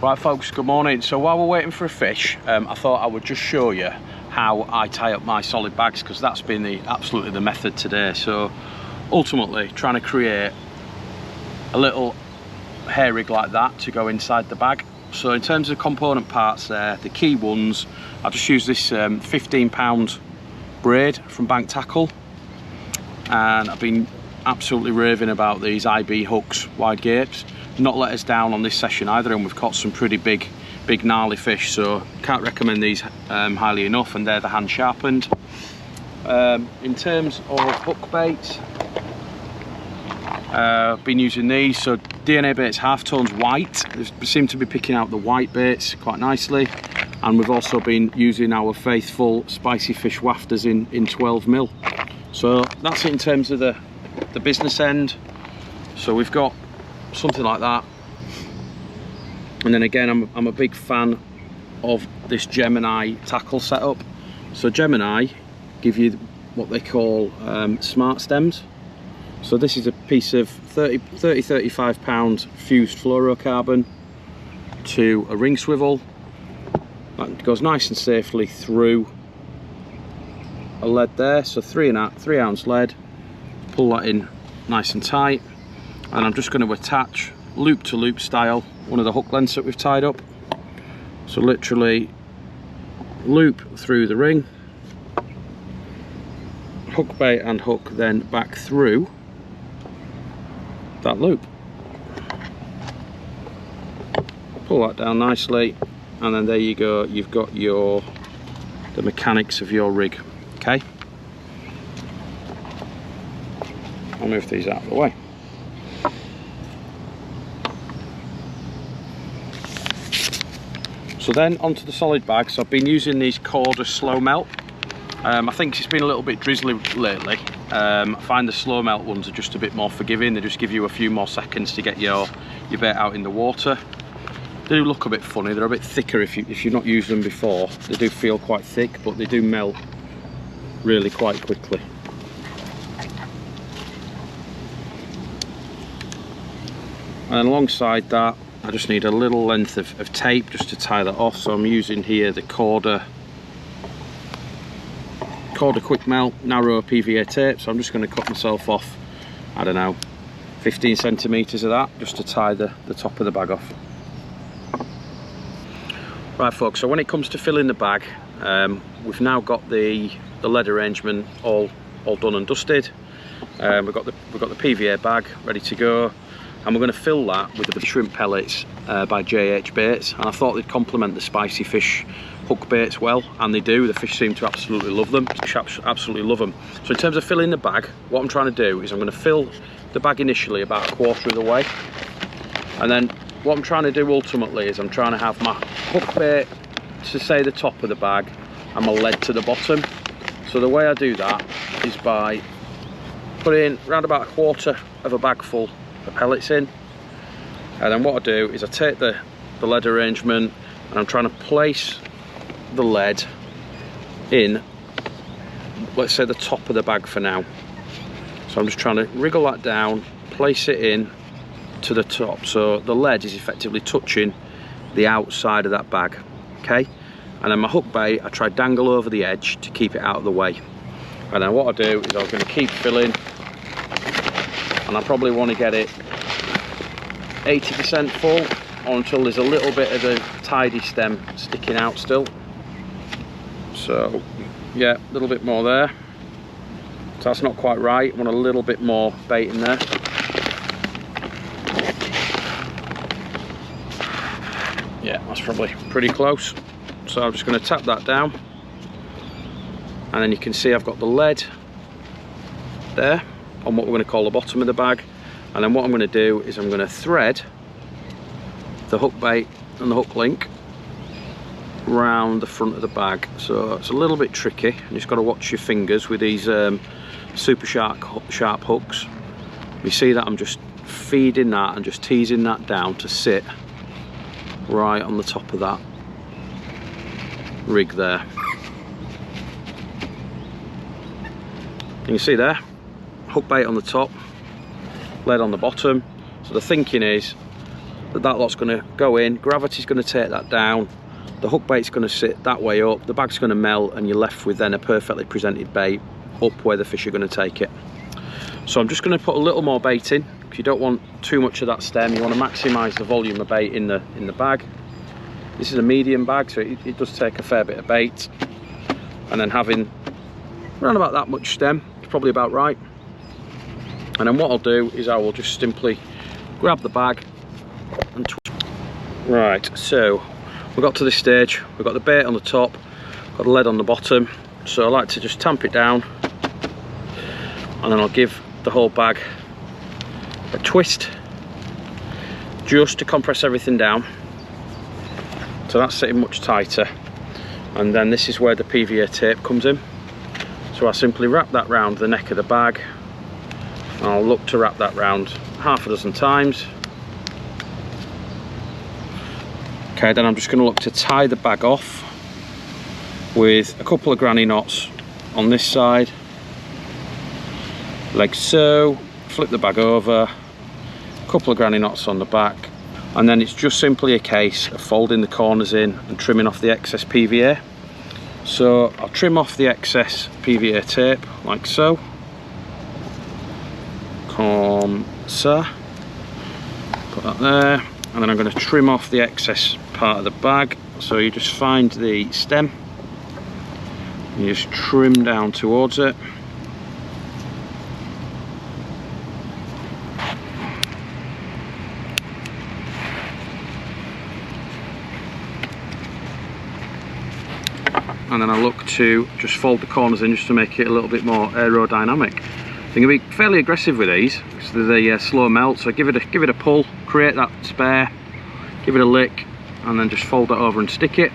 Right folks, good morning. So while we're waiting for a fish, I thought I would just show you how I tie up my solid bags, because that's been absolutely the method today. So ultimately trying to create a little hair rig like that to go inside the bag. So in terms of component parts there, the key ones, I just use this 15-pound braid from Bank Tackle, and I've been absolutely raving about these IB hooks, wide gapes. Not let us down on this session either, and we've caught some pretty big gnarly fish, so can't recommend these highly enough, and they're the hand sharpened. In terms of hook baits, I've been using these, so DNA baits half-tones white. They seem to be picking out the white baits quite nicely, and we've also been using our faithful spicy fish wafters in 12mm. So that's it in terms of the business end. So we've got something like that, and then again I'm a big fan of this Gemini tackle setup. So Gemini give you what they call smart stems. So this is a piece of 35 pound fused fluorocarbon to a ring swivel that goes nice and safely through a lead there. So 3 ounce lead, pull that in nice and tight, and I'm just going to attach loop to loop style one of the hook lengths that we've tied up. So literally loop through the ring, hook bait and hook then back through that loop, pull that down nicely, and then there you go, you've got the mechanics of your rig. Okay, I'll move these out of the way. So then onto the solid bags. So I've been using these Corda slow melt. I think it's been a little bit drizzly lately. I find the slow melt ones are just a bit more forgiving. They just give you a few more seconds to get your bait out in the water. They do look a bit funny. They're a bit thicker if you've not used them before. They do feel quite thick, but they do melt really quite quickly. And alongside that, I just need a little length of tape just to tie that off. So I'm using here the Corda quick melt narrow PVA tape. So I'm just going to cut myself off, I don't know, 15 centimeters of that, just to tie the top of the bag off. Right folks, so when it comes to filling the bag, we've now got the lead arrangement all done and dusted. We've got the PVA bag ready to go, and we're going to fill that with the shrimp pellets by JH Baits, and I thought they'd complement the spicy fish hook baits well, and they do. The fish seem to absolutely love them. Absolutely love them. So in terms of filling the bag, what I'm trying to do is I'm going to fill the bag initially about a quarter of the way, and then what I'm trying to do ultimately is I'm trying to have my hook bait to say the top of the bag and my lead to the bottom. So the way I do that is by putting around about a quarter of a bag full of pellets in, and then what I do is I take the lead arrangement and I'm trying to place the lead in, let's say, the top of the bag for now. So I'm just trying to wriggle that down, place it in to the top, so the lead is effectively touching the outside of that bag. Okay, and then my hook bait I try dangle over the edge to keep it out of the way, and then what I do is I'm going to keep filling, and I probably want to get it 80% full, or until there's a little bit of the tidy stem sticking out still. So yeah, a little bit more there. So that's not quite right. I want a little bit more bait in there. Yeah, that's probably pretty close. So I'm just going to tap that down, and then you can see I've got the lead there on what we're going to call the bottom of the bag. And then what I'm going to do is I'm going to thread the hook bait and the hook link round the front of the bag. So it's a little bit tricky, you just got to watch your fingers with these super sharp hooks. You see that I'm just feeding that and just teasing that down to sit right on the top of that rig there. You can see there, hook bait on the top, lead on the bottom. So the thinking is that lot's going to go in, gravity's going to take that down, the hook bait's going to sit that way up, the bag's going to melt, and you're left with then a perfectly presented bait up where the fish are going to take it. So I'm just going to put a little more bait in, because you don't want too much of that stem. You want to maximise the volume of bait in the bag. This is a medium bag, so it does take a fair bit of bait, and then having around about that much stem is probably about right. And then what I'll do is I will just simply grab the bag and twist. Right, so we got to this stage, we've got the bait on the top, got the lead on the bottom, so I like to just tamp it down, and then I'll give the whole bag a twist just to compress everything down, so that's sitting much tighter. And then this is where the PVA tape comes in, so I simply wrap that round the neck of the bag. I'll look to wrap that round half a dozen times. Okay, then I'm just going to look to tie the bag off with a couple of granny knots on this side, like so. Flip the bag over, a couple of granny knots on the back, and then it's just simply a case of folding the corners in and trimming off the excess PVA. So I'll trim off the excess PVA tape like so. Comme ça. Put that there, and then I'm going to trim off the excess part of the bag. So you just find the stem, and you just trim down towards it. And then I look to just fold the corners in just to make it a little bit more aerodynamic. I'm going to be fairly aggressive with these because they're slow melt, so give it a pull, create that spare, give it a lick, and then just fold it over and stick it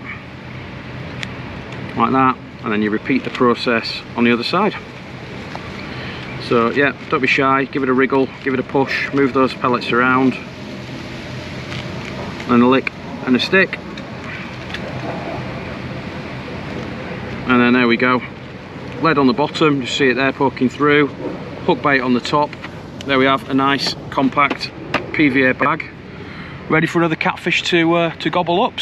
like that, and then you repeat the process on the other side. So yeah, don't be shy, give it a wriggle, give it a push, move those pellets around, and a lick and a stick. And then there we go, lead on the bottom, just see it there poking through, hook bait on the top. There we have a nice compact PVA bag ready for another catfish to gobble up.